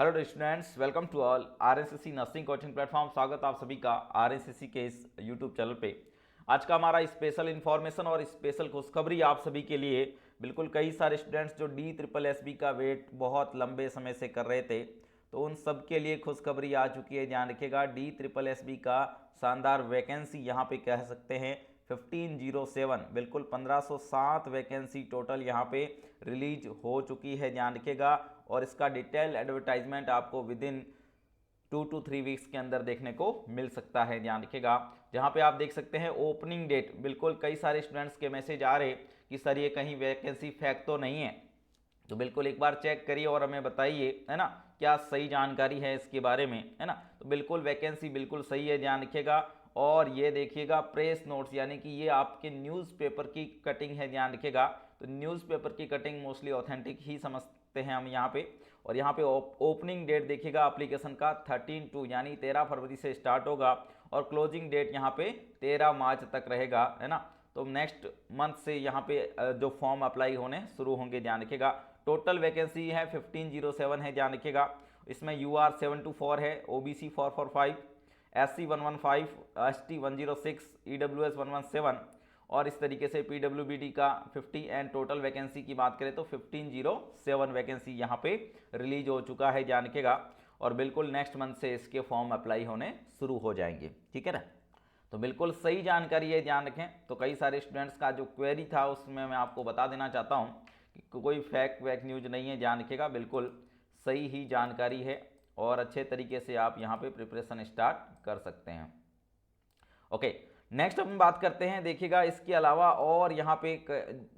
Hello students, welcome to all RSSC nursing coaching platform. स्वागत आप सभी का आरएसएससी के इस यूट्यूब चैनल पे। आज का हमारा स्पेशल इन्फॉर्मेशन और स्पेशल खुशखबरी आप सभी के लिए। बिल्कुल कई सारे स्टूडेंट्स जो DSSB का वेट बहुत लंबे समय से कर रहे थे, तो उन सब के लिए खुशखबरी आ चुकी है। ध्यान रखिएगा, DSSB का शानदार वैकेंसी यहाँ पे कह सकते हैं 1507, बिल्कुल 1507 वैकेंसी टोटल यहाँ पे रिलीज हो चुकी है। ध्यान रखिएगा, और इसका डिटेल एडवर्टाइजमेंट आपको विद इन 2 to 3 वीक्स के अंदर देखने को मिल सकता है। ध्यान रखिएगा, जहाँ पे आप देख सकते हैं ओपनिंग डेट। बिल्कुल कई सारे स्टूडेंट्स के मैसेज आ रहे कि सर ये कहीं वैकेंसी फेक तो नहीं है, तो बिल्कुल एक बार चेक करिए और हमें बताइए, है ना, क्या सही जानकारी है इसके बारे में, है ना। तो बिल्कुल वैकेंसी बिल्कुल सही है, ध्यान रखिएगा। और ये देखिएगा प्रेस नोट्स, यानी कि ये आपके न्यूज़पेपर की कटिंग है। ध्यान रखिएगा, तो न्यूज़पेपर की कटिंग मोस्टली ऑथेंटिक ही समझते हैं हम यहाँ पे। और यहाँ पे ओपनिंग डेट देखिएगा एप्लीकेशन का 13/2 यानी 13 फरवरी से स्टार्ट होगा, और क्लोजिंग डेट यहाँ पे 13 मार्च तक रहेगा, है ना। तो नेक्स्ट मंथ से यहाँ पे जो फॉर्म अप्लाई होने शुरू होंगे। ध्यान रखिएगा, टोटल वैकेंसी है 1507 है। ध्यान रखिएगा, इसमें UR 724 है, OBC 445, SC 115, ST 106, EWS 117, और इस तरीके से PWBD का 50। एंड टोटल वैकेंसी की बात करें तो 1507 वैकेंसी यहाँ पे रिलीज हो चुका है। ध्यान रखिएगा, और बिल्कुल नेक्स्ट मंथ से इसके फॉर्म अप्लाई होने शुरू हो जाएंगे, ठीक है ना। तो बिल्कुल सही जानकारी है, ध्यान रखें। तो कई सारे स्टूडेंट्स का जो क्वेरी था उसमें मैं आपको बता देना चाहता हूँ कि कोई फेक न्यूज नहीं है। ध्यान रखिएगा, बिल्कुल सही ही जानकारी है, और अच्छे तरीके से आप यहाँ पे प्रिपरेशन स्टार्ट कर सकते हैं। ओके, नेक्स्ट हम बात करते हैं। देखिएगा, इसके अलावा और यहाँ पे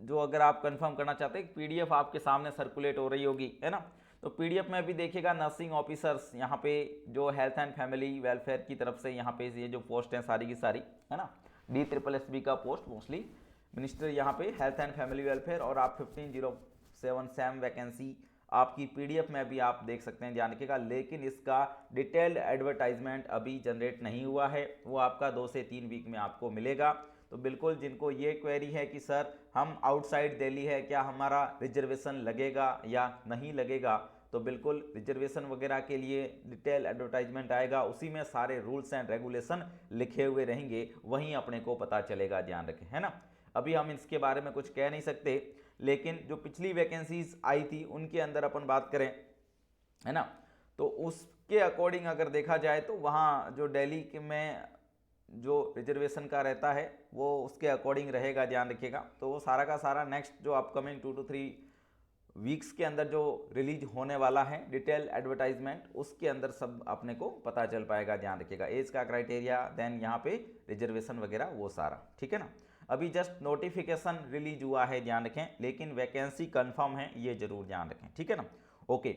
जो अगर आप कंफर्म करना चाहते हैं, PDF आपके सामने सर्कुलेट हो रही होगी, है ना। तो PDF में भी देखिएगा नर्सिंग ऑफिसर्स यहाँ पे जो हेल्थ एंड फैमिली वेलफेयर की तरफ से यहाँ पे ये जो पोस्ट हैं सारी की सारी, है ना, DSSB का पोस्ट मोस्टली मिनिस्टर यहाँ पे हेल्थ एंड फैमिली वेलफेयर। और आप 1507 सैम वैकेंसी आपकी PDF में भी आप देख सकते हैं। ध्यान रखिएगा, लेकिन इसका डिटेल्ड एडवर्टाइजमेंट अभी जनरेट नहीं हुआ है, वो आपका 2 से 3 वीक में आपको मिलेगा। तो बिल्कुल जिनको ये क्वेरी है कि सर हम आउटसाइड दिल्ली है, क्या हमारा रिजर्वेशन लगेगा या नहीं लगेगा, तो बिल्कुल रिजर्वेशन वगैरह के लिए डिटेल एडवर्टाइजमेंट आएगा, उसी में सारे रूल्स एंड रेगुलेशन लिखे हुए रहेंगे, वहीं अपने को पता चलेगा। ध्यान रखें, है ना। अभी हम इसके बारे में कुछ कह नहीं सकते, लेकिन जो पिछली वैकेंसीज आई थी उनके अंदर अपन बात करें, है ना, तो उसके अकॉर्डिंग अगर देखा जाए तो वहाँ जो दिल्ली में जो रिजर्वेशन का रहता है वो उसके अकॉर्डिंग रहेगा। ध्यान रखिएगा, तो वो सारा का सारा नेक्स्ट जो अपकमिंग 2 to 3 वीक्स के अंदर जो रिलीज होने वाला है डिटेल एडवर्टाइजमेंट, उसके अंदर सब अपने को पता चल पाएगा। ध्यान रखिएगा, एज का क्राइटेरिया, देन यहाँ पे रिजर्वेशन वगैरह वो सारा, ठीक है ना। अभी जस्ट नोटिफिकेशन रिलीज हुआ है, ध्यान रखें, लेकिन वैकेंसी कंफर्म है, ये जरूर ध्यान रखें, ठीक है ना। ओके,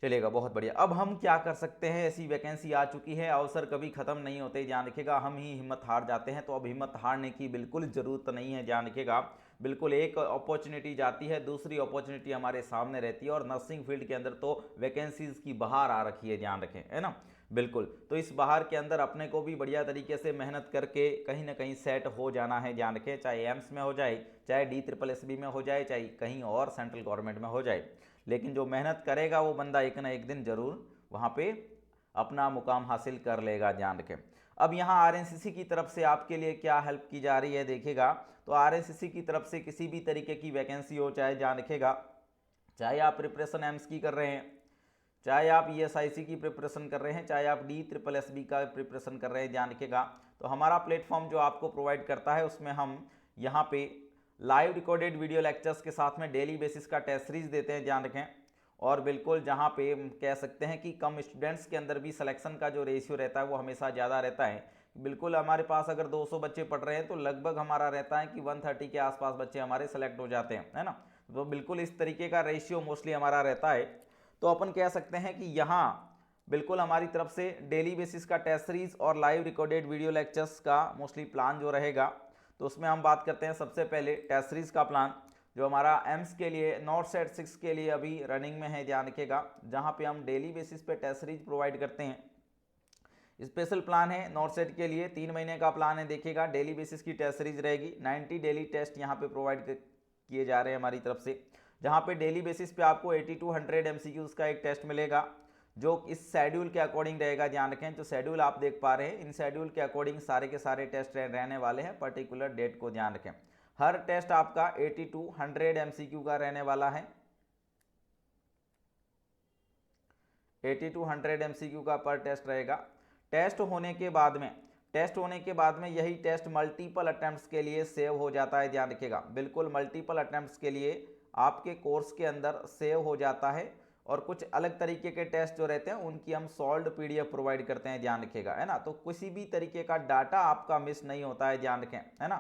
चलेगा, बहुत बढ़िया। अब हम क्या कर सकते हैं, ऐसी वैकेंसी आ चुकी है, अवसर कभी खत्म नहीं होते। ध्यान रखिएगा, हम ही हिम्मत हार जाते हैं, तो अब हिम्मत हारने की बिल्कुल ज़रूरत नहीं है। ध्यान रखिएगा, बिल्कुल एक अपॉर्चुनिटी जाती है, दूसरी अपॉर्चुनिटी हमारे सामने रहती है, और नर्सिंग फील्ड के अंदर तो वैकेंसीज की बहार आ रखी है। ध्यान रखें, है ना, बिल्कुल। तो इस बहार के अंदर अपने को भी बढ़िया तरीके से मेहनत करके कहीं ना कहीं सेट हो जाना है। ध्यान रखें, चाहे एम्स में हो जाए, चाहे DSSB में हो जाए, चाहे कहीं और सेंट्रल गवर्नमेंट में हो जाए, लेकिन जो मेहनत करेगा वो बंदा एक ना एक दिन जरूर वहाँ पे अपना मुकाम हासिल कर लेगा। ध्यान रखें। अब यहाँ RNCC की तरफ से आपके लिए क्या हेल्प की जा रही है, देखिएगा, तो RNCC की तरफ से किसी भी तरीके की वैकेंसी हो, चाहे, ध्यान रखिएगा, चाहे आप प्रिपरेशन एम्स की कर रहे हैं, चाहे आप ESIC की प्रिपरेशन कर रहे हैं, चाहे आप DSSB का प्रिपरेशन कर रहे हैं, ध्यान रखिएगा, तो हमारा प्लेटफॉर्म जो आपको प्रोवाइड करता है उसमें हम यहाँ पे लाइव रिकॉर्डेड वीडियो लेक्चर्स के साथ में डेली बेसिस का टेस्ट सीरीज देते हैं। ध्यान रखें, और बिल्कुल जहाँ पे हम कह सकते हैं कि कम स्टूडेंट्स के अंदर भी सिलेक्शन का जो रेशियो रहता है वो हमेशा ज़्यादा रहता है। बिल्कुल हमारे पास अगर 200 बच्चे पढ़ रहे हैं तो लगभग हमारा रहता है कि 130 के आसपास बच्चे हमारे सेलेक्ट हो जाते हैं, है ना। तो बिल्कुल इस तरीके का रेशियो मोस्टली हमारा रहता है। तो अपन कह सकते हैं कि यहाँ बिल्कुल हमारी तरफ से डेली बेसिस का टेस्ट सीरीज और लाइव रिकॉर्डेड वीडियो लेक्चर्स का मोस्टली प्लान जो रहेगा, तो उसमें हम बात करते हैं सबसे पहले टेस्ट सीरीज का प्लान, जो हमारा एम्स के लिए नॉर्थ सेट 6 के लिए अभी रनिंग में है। ध्यान रखिएगा, जहाँ पे हम डेली बेसिस पे टेस्ट सीरीज प्रोवाइड करते हैं। स्पेशल प्लान है नॉर्थ सेट के लिए, 3 महीने का प्लान है। देखिएगा, डेली बेसिस की टेस्ट सीरीज रहेगी, 90 डेली टेस्ट यहाँ पे प्रोवाइड किए जा रहे हैं हमारी तरफ से, जहाँ पे डेली बेसिस पे आपको 80 to 100 MCQs का एक टेस्ट मिलेगा, जो इस शेड्यूल के अकॉर्डिंग रहेगा, ध्यान रखें। जो शेड्यूल आप देख पा रहे हैं, इन शेड्यूल के अकॉर्डिंग सारे के सारे टेस्ट रहने वाले हैं। पर्टिकुलर डेट को ध्यान रखें। हर टेस्ट आपका 80 to 100 MCQ का रहने वाला है। 80 to 100 MCQ का पर टेस्ट रहेगा। टेस्ट होने के बाद में यही टेस्ट मल्टीपल अटेम्प्ट्स के लिए सेव हो जाता है, ध्यान रखिएगा। बिल्कुल मल्टीपल अटेम्प्ट्स के लिए आपके कोर्स के अंदर सेव हो जाता है। और कुछ अलग तरीके के टेस्ट जो रहते हैं उनकी हम सॉल्व्ड PDF प्रोवाइड करते हैं, ध्यान रखिएगा, है ना। तो किसी भी तरीके का डाटा आपका मिस नहीं होता है, ध्यान रखें, है ना।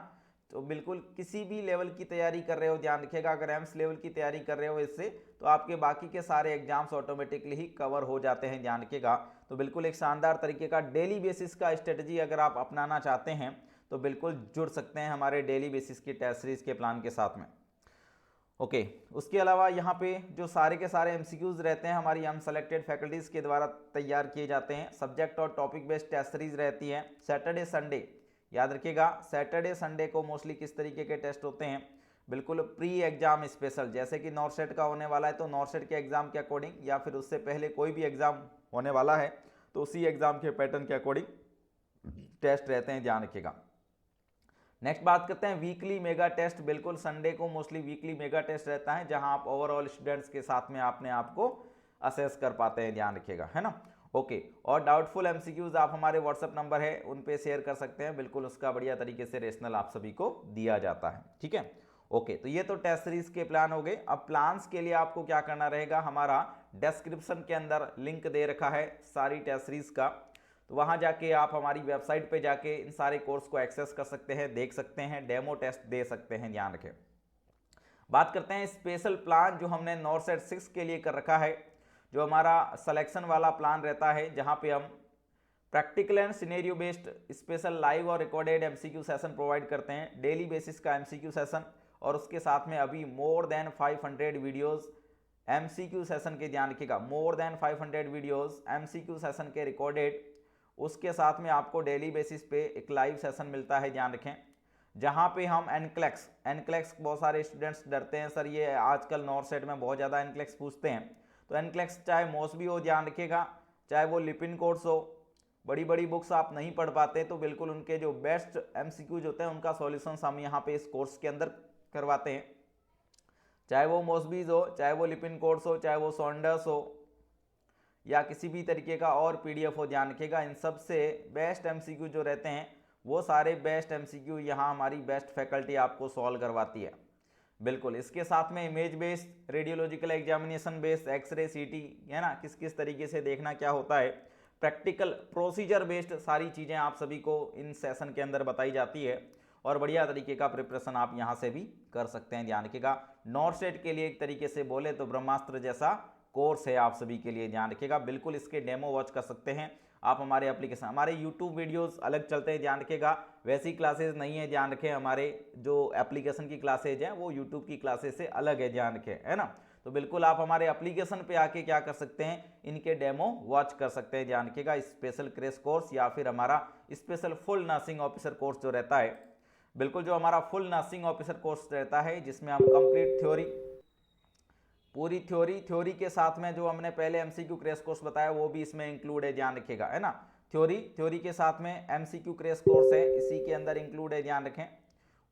तो बिल्कुल किसी भी लेवल की तैयारी कर रहे हो, ध्यान रखिएगा, अगर एम्स लेवल की तैयारी कर रहे हो इससे, तो आपके बाकी के सारे एग्जाम्स ऑटोमेटिकली ही कवर हो जाते हैं, ध्यान रखिएगा। तो बिल्कुल एक शानदार तरीके का डेली बेसिस का स्ट्रेटजी अगर आप अपनाना चाहते हैं तो बिल्कुल जुड़ सकते हैं हमारे डेली बेसिस की टेस्ट सीरीज के प्लान के साथ में। ओके उसके अलावा यहाँ पे जो सारे के सारे MCQs रहते हैं हमारी अनसेलेक्टेड फैकल्टीज़ के द्वारा तैयार किए जाते हैं। सब्जेक्ट और टॉपिक बेस्ड टेस्ट सीरीज रहती है। सैटरडे संडे याद रखिएगा, सैटरडे संडे को मोस्टली किस तरीके के टेस्ट होते हैं, बिल्कुल प्री एग्जाम स्पेशल, जैसे कि नॉर्सेट का होने वाला है तो नॉर्सेट के एग्जाम के अकॉर्डिंग, या फिर उससे पहले कोई भी एग्जाम होने वाला है तो उसी एग्जाम के पैटर्न के अकॉर्डिंग टेस्ट रहते हैं, ध्यान रखिएगा। नेक्स्ट बात करते हैं वीकली मेगा टेस्ट। बिल्कुल संडे को मोस्टली वीकली मेगा टेस्ट रहता है, जहां आप ओवरऑल स्टूडेंट्स के साथ में अपने आप को असेस कर पाते हैं, ध्यान रखिएगा, है ना। ओके और डाउटफुल MCQs आप हमारे व्हाट्सएप नंबर है उन पे शेयर कर सकते हैं, बिल्कुल उसका बढ़िया तरीके से रेशनल आप सभी को दिया जाता है, ठीक है। ओके तो ये तो टेस्ट सीरीज के प्लान हो गए। अब प्लान्स के लिए आपको क्या करना रहेगा, हमारा डिस्क्रिप्शन के अंदर लिंक दे रखा है सारी टेस्ट सीरीज का, तो वहां जाके आप हमारी वेबसाइट पे जाके इन सारे कोर्स को एक्सेस कर सकते हैं, देख सकते हैं, डेमो टेस्ट दे सकते हैं, ध्यान रखें। बात करते हैं स्पेशल प्लान जो हमने नॉर्सेट 6 के लिए कर रखा है, जो हमारा सिलेक्शन वाला प्लान रहता है, जहां पे हम practical and scenario based special live और रिकॉर्डेड MCQ सेशन प्रोवाइड करते हैं, डेली बेसिस का MCQ सेशन, और उसके साथ में अभी more than 500 videos MCQ session के, ध्यान रखिएगा, more than 500 videos MCQ session के रिकॉर्डेड। उसके साथ में आपको डेली बेसिस पे एक लाइव सेशन मिलता है, ध्यान रखें, जहां पे हम एनक्लेक्स बहुत सारे स्टूडेंट्स डरते हैं सर, ये आजकल नॉर्सेट में बहुत ज़्यादा एनक्लेक्स पूछते हैं, तो एनक्लेक्स चाहे मॉसबी हो, ध्यान रखिएगा, चाहे वो लिपिन कोर्स हो, बड़ी बड़ी बुक्स आप नहीं पढ़ पाते तो बिल्कुल उनके जो बेस्ट MCQs होते हैं उनका सॉल्यूशंस हम यहाँ पे इस कोर्स के अंदर करवाते हैं, चाहे वो मॉसबीज हो, चाहे वो लिपिन कोर्स हो, चाहे वो सॉन्डर्स हो, या किसी भी तरीके का और PDF हो, ध्यान रखिएगा। इन सब से बेस्ट MCQ जो रहते हैं वो सारे बेस्ट MCQ यहाँ हमारी बेस्ट फैकल्टी आपको सॉल्व करवाती है, बिल्कुल। इसके साथ में image based, radiological examination based, x ray CT, है ना, किस किस तरीके से देखना क्या होता है, प्रैक्टिकल प्रोसीजर बेस्ड, सारी चीज़ें आप सभी को इन सेशन के अंदर बताई जाती है, और बढ़िया तरीके का प्रिपरेशन आप यहाँ से भी कर सकते हैं, ध्यान रखिएगा। नॉर्सेट के लिए एक तरीके से बोले तो ब्रह्मास्त्र जैसा कोर्स है आप सभी के लिए, ध्यान रखिएगा। बिल्कुल इसके डेमो वॉच कर सकते हैं आप हमारे एप्लीकेशन, हमारे यूट्यूब वीडियोस अलग चलते हैं, ध्यान रखिएगा, वैसी क्लासेस नहीं है, ध्यान रखें। हमारे जो एप्लीकेशन की क्लासेज हैं वो यूट्यूब की क्लासेस से अलग है, ध्यान रखें, है ना। तो बिल्कुल आप हमारे एप्लीकेशन पे आके क्या कर सकते हैं, इनके डेमो वॉच कर सकते हैं, ध्यान रखिएगा। स्पेशल क्रैश कोर्स या फिर हमारा special full nursing officer course जो रहता है, बिल्कुल जो हमारा फुल नर्सिंग ऑफिसर कोर्स रहता है, जिसमें हम कंप्लीट थ्योरी, पूरी थ्योरी के साथ में जो हमने पहले MCQ क्रैश कोर्स बताया वो भी इसमें इंक्लूड है, ध्यान रखिएगा, है ना। थ्योरी के साथ में MCQ क्रैश कोर्स है, इसी के अंदर इंक्लूड है, ध्यान रखें।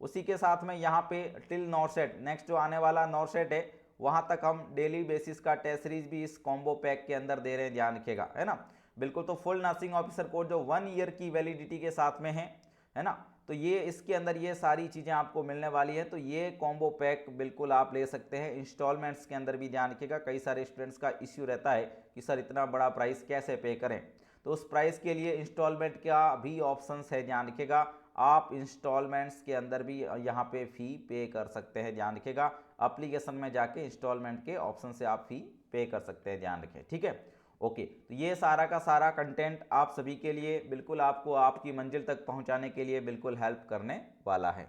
उसी के साथ में यहाँ पे टिल नॉर्सेट, नेक्स्ट जो आने वाला नॉर्सेट है वहां तक हम डेली बेसिस का टेस्ट सीरीज भी इस कॉम्बो पैक के अंदर दे रहे हैं, ध्यान रखिएगा, है ना। बिल्कुल तो फुल नर्सिंग ऑफिसर कोर्स जो 1 ईयर की वैलिडिटी के साथ में है ना, तो ये इसके अंदर ये सारी चीज़ें आपको मिलने वाली है। तो ये कॉम्बो पैक बिल्कुल आप ले सकते हैं इंस्टॉलमेंट्स के अंदर भी, ध्यान रखिएगा। कई सारे स्टूडेंट्स का इश्यू रहता है कि सर इतना बड़ा प्राइस कैसे पे करें, तो उस प्राइस के लिए इंस्टॉलमेंट का भी ऑप्शंस है, ध्यान रखिएगा। आप इंस्टॉलमेंट्स के अंदर भी यहाँ पे फ़ी पे कर सकते हैं, ध्यान रखिएगा। एप्लीकेशन में जाके इंस्टॉलमेंट के ऑप्शन से आप फ़ी पे कर सकते हैं, ध्यान रखें, ठीक है। ओके तो ये सारा का सारा कंटेंट आप सभी के लिए बिल्कुल आपको आपकी मंजिल तक पहुंचाने के लिए बिल्कुल हेल्प करने वाला है।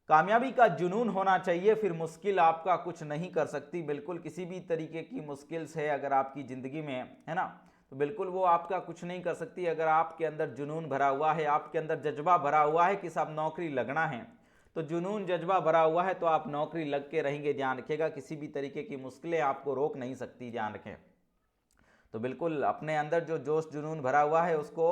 कामयाबी का जुनून होना चाहिए, फिर मुश्किल आपका कुछ नहीं कर सकती। बिल्कुल किसी भी तरीके की मुश्किल्स है अगर आपकी ज़िंदगी में, है ना, तो बिल्कुल वो आपका कुछ नहीं कर सकती। अगर आपके अंदर जुनून भरा हुआ है, आपके अंदर जज्बा भरा हुआ है कि साहब नौकरी लगना है, तो जुनून जज्बा भरा हुआ है तो आप नौकरी लग के रहेंगे, ध्यान रखिएगा। किसी भी तरीके की मुश्किलें आपको रोक नहीं सकती, ध्यान रखें। तो बिल्कुल अपने अंदर जो जोश जुनून भरा हुआ है उसको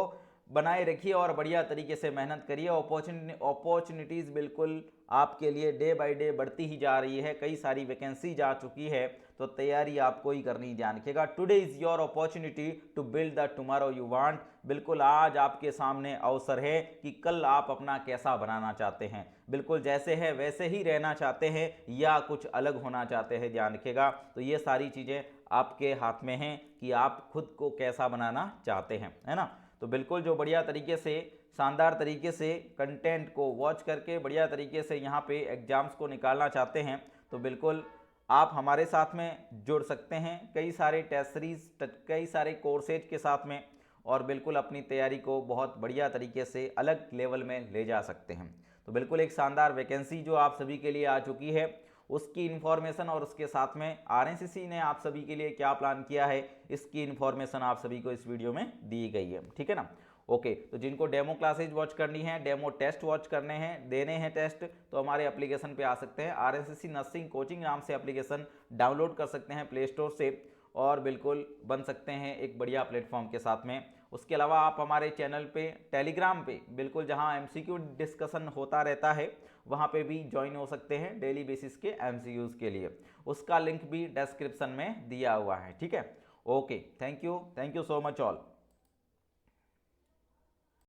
बनाए रखिए और बढ़िया तरीके से मेहनत करिए। अपॉर्चुनिटीज़ बिल्कुल आपके लिए डे बाय डे बढ़ती ही जा रही है, कई सारी वैकेंसीज आ चुकी है, तो तैयारी आपको ही करनी ध्यान रखिएगा। Today is your opportunity to build the tomorrow you want. बिल्कुल आज आपके सामने अवसर है कि कल आप अपना कैसा बनाना चाहते हैं, बिल्कुल जैसे है वैसे ही रहना चाहते हैं या कुछ अलग होना चाहते हैं, ध्यान रखिएगा। तो ये सारी चीज़ें आपके हाथ में हैं कि आप खुद को कैसा बनाना चाहते हैं, है ना। तो बिल्कुल जो बढ़िया तरीके से शानदार तरीके से कंटेंट को वॉच करके बढ़िया तरीके से यहाँ पे एग्जाम्स को निकालना चाहते हैं, तो बिल्कुल आप हमारे साथ में जुड़ सकते हैं कई सारे टेस्ट सीरीज, कई सारे कोर्सेज के साथ में, और बिल्कुल अपनी तैयारी को बहुत बढ़िया तरीके से अलग लेवल में ले जा सकते हैं। तो बिल्कुल एक शानदार वैकेंसी जो आप सभी के लिए आ चुकी है उसकी इन्फॉर्मेशन और उसके साथ में आरएनसीसी ने आप सभी के लिए क्या प्लान किया है इसकी इन्फॉर्मेशन आप सभी को इस वीडियो में दी गई है, ठीक है ना। ओके, तो जिनको डेमो क्लासेज वॉच करनी है, डेमो टेस्ट वॉच करने हैं, देने हैं टेस्ट, तो हमारे एप्लीकेशन पे आ सकते हैं। आरएनसीसी नर्सिंग कोचिंग नाम से एप्लीकेशन डाउनलोड कर सकते हैं प्ले स्टोर से और बिल्कुल बन सकते हैं एक बढ़िया प्लेटफॉर्म के साथ में। उसके अलावा आप हमारे चैनल पे टेलीग्राम पे बिल्कुल जहां एमसीक्यू डिस्कशन होता रहता है वहां पे भी ज्वाइन हो सकते हैं डेली बेसिस के एमसीक्यूज के लिए, उसका लिंक भी डिस्क्रिप्शन में दिया हुआ है, ठीक है। Okay, thank you so much all.